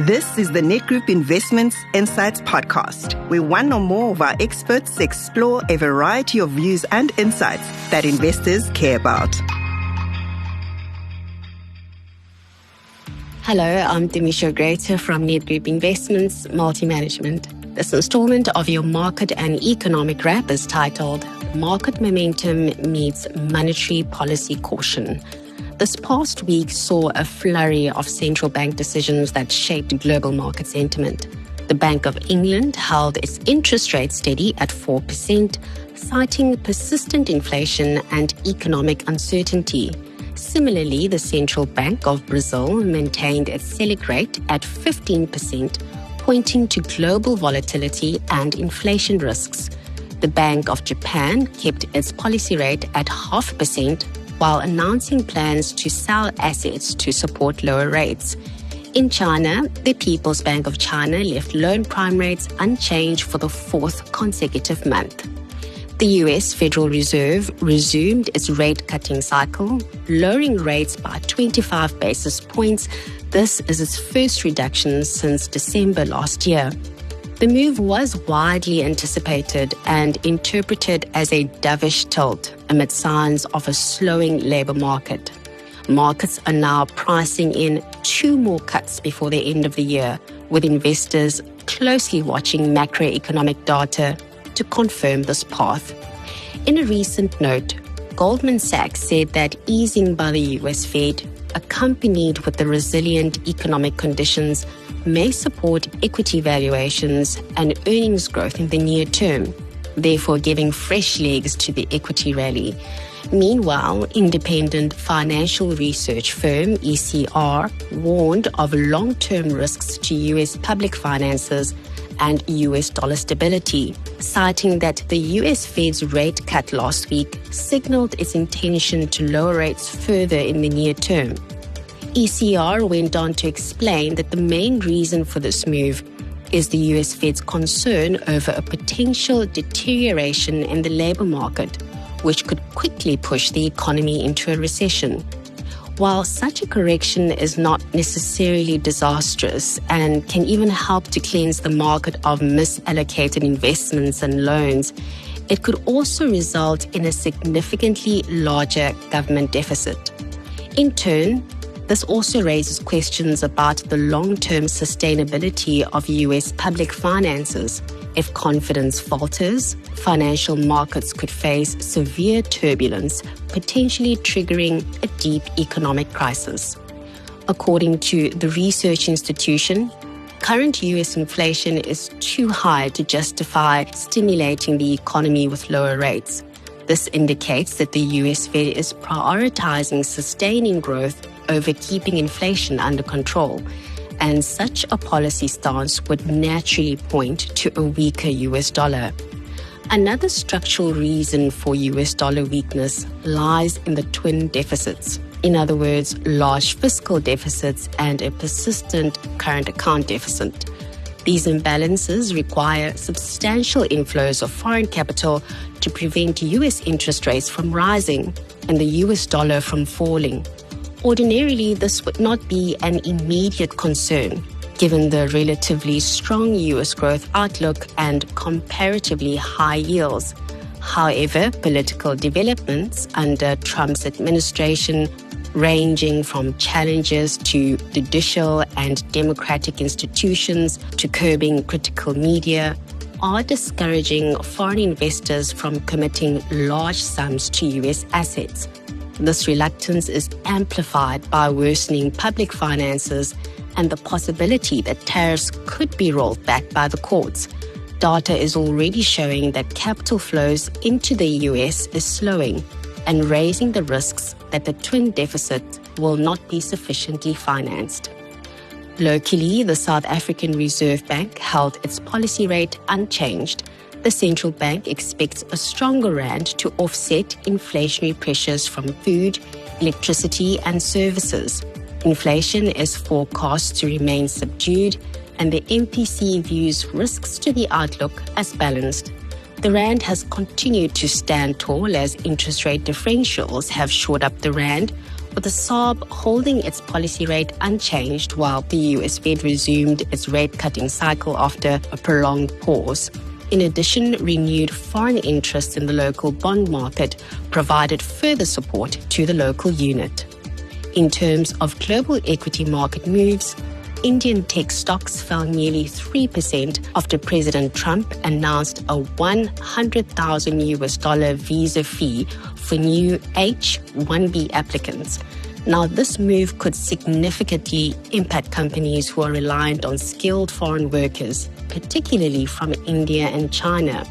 This is the Nedgroup Investments Insights Podcast, where one or more of our experts explore a variety of views and insights that investors care about. Hello, I'm Demisha Greater from Nedgroup Investments Multi-Management. This installment of your market and economic wrap is titled Market Momentum Meets Monetary Policy Caution. This past week saw a flurry of central bank decisions that shaped global market sentiment. The Bank of England held its interest rate steady at 4%, citing persistent inflation and economic uncertainty. Similarly, the Central Bank of Brazil maintained its Selic rate at 15%, pointing to global volatility and inflation risks. The Bank of Japan kept its policy rate at 0.5%, while announcing plans to sell assets to support lower rates. In China, the People's Bank of China left loan prime rates unchanged for the fourth consecutive month. The US Federal Reserve resumed its rate-cutting cycle, lowering rates by 25 basis points. This is its first reduction since December last year. The move was widely anticipated and interpreted as a dovish tilt amid signs of a slowing labor market. Markets are now pricing in 2 more cuts before the end of the year, with investors closely watching macroeconomic data to confirm this path. In a recent note, Goldman Sachs said that easing by the US Fed, accompanied with the resilient economic conditions, may support equity valuations and earnings growth in the near term, therefore giving fresh legs to the equity rally. Meanwhile, independent financial research firm ECR warned of long-term risks to US public finances and US dollar stability, citing that the US Fed's rate cut last week signaled its intention to lower rates further in the near term. ECR went on to explain that the main reason for this move is the US Fed's concern over a potential deterioration in the labor market, which could quickly push the economy into a recession. While such a correction is not necessarily disastrous and can even help to cleanse the market of misallocated investments and loans, it could also result in a significantly larger government deficit. In turn, this also raises questions about the long-term sustainability of US public finances. If confidence falters, financial markets could face severe turbulence, potentially triggering a deep economic crisis. According to the research institution, current US inflation is too high to justify stimulating the economy with lower rates. This indicates that the US Fed is prioritizing sustaining growth over keeping inflation under control, and such a policy stance would naturally point to a weaker US dollar. Another structural reason for US dollar weakness lies in the twin deficits. In other words, large fiscal deficits and a persistent current account deficit. These imbalances require substantial inflows of foreign capital to prevent US interest rates from rising and the US dollar from falling. Ordinarily, this would not be an immediate concern, given the relatively strong US growth outlook and comparatively high yields. However, political developments under Trump's administration, ranging from challenges to judicial and democratic institutions to curbing critical media, are discouraging foreign investors from committing large sums to US assets. This reluctance is amplified by worsening public finances and the possibility that tariffs could be rolled back by the courts. Data is already showing that capital flows into the US is slowing and raising the risks that the twin deficit will not be sufficiently financed. Locally, the South African Reserve Bank held its policy rate unchanged. The central bank expects a stronger rand to offset inflationary pressures from food, electricity, and services. Inflation is forecast to remain subdued, and the MPC views risks to the outlook as balanced. The rand has continued to stand tall as interest rate differentials have shored up the rand, with the SARB holding its policy rate unchanged while the US Fed resumed its rate-cutting cycle after a prolonged pause. In addition, renewed foreign interest in the local bond market provided further support to the local unit. In terms of global equity market moves, Indian tech stocks fell nearly 3% after President Trump announced a $100,000 visa fee for new H-1B applicants. Now, this move could significantly impact companies who are reliant on skilled foreign workers, particularly from India and China.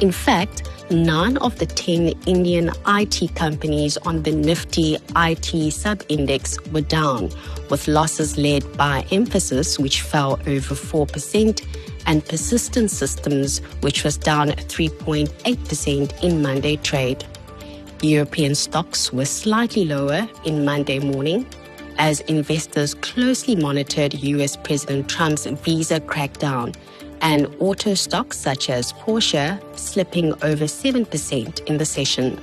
In fact, 9 of the 10 Indian IT companies on the Nifty IT sub-index were down, with losses led by Mphasis, which fell over 4%, and Persistent Systems, which was down 3.8% in Monday trade. European stocks were slightly lower in Monday morning, as investors closely monitored US President Trump's visa crackdown, and auto stocks such as Porsche slipping over 7% in the session.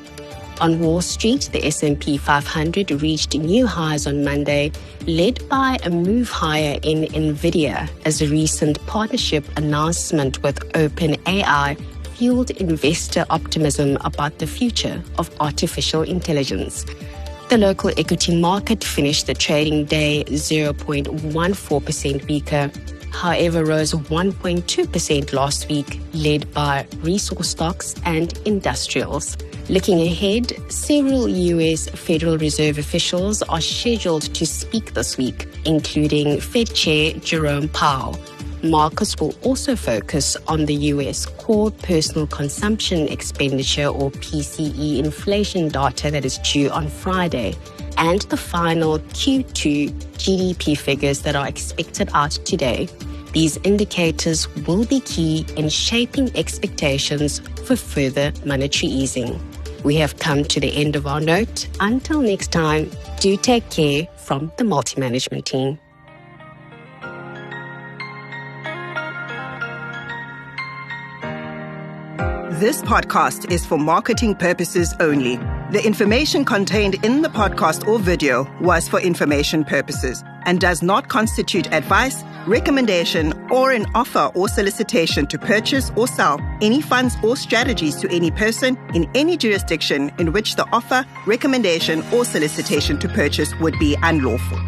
On Wall Street, the S&P 500 reached new highs on Monday, led by a move higher in NVIDIA as a recent partnership announcement with OpenAI fueled investor optimism about the future of artificial intelligence. The local equity market finished the trading day 0.14% weaker, however rose 1.2% last week, led by resource stocks and industrials. Looking ahead, several US Federal Reserve officials are scheduled to speak this week, including Fed Chair Jerome Powell. Markets will also focus on the US core personal consumption expenditure or PCE inflation data that is due on Friday, and the final Q2 GDP figures that are expected out today. These indicators will be key in shaping expectations for further monetary easing. We have come to the end of our note. Until next time, do take care from the Multi-Management team. This podcast is for marketing purposes only. The information contained in the podcast or video was for information purposes and does not constitute advice, recommendation, or an offer or solicitation to purchase or sell any funds or strategies to any person in any jurisdiction in which the offer, recommendation, or solicitation to purchase would be unlawful.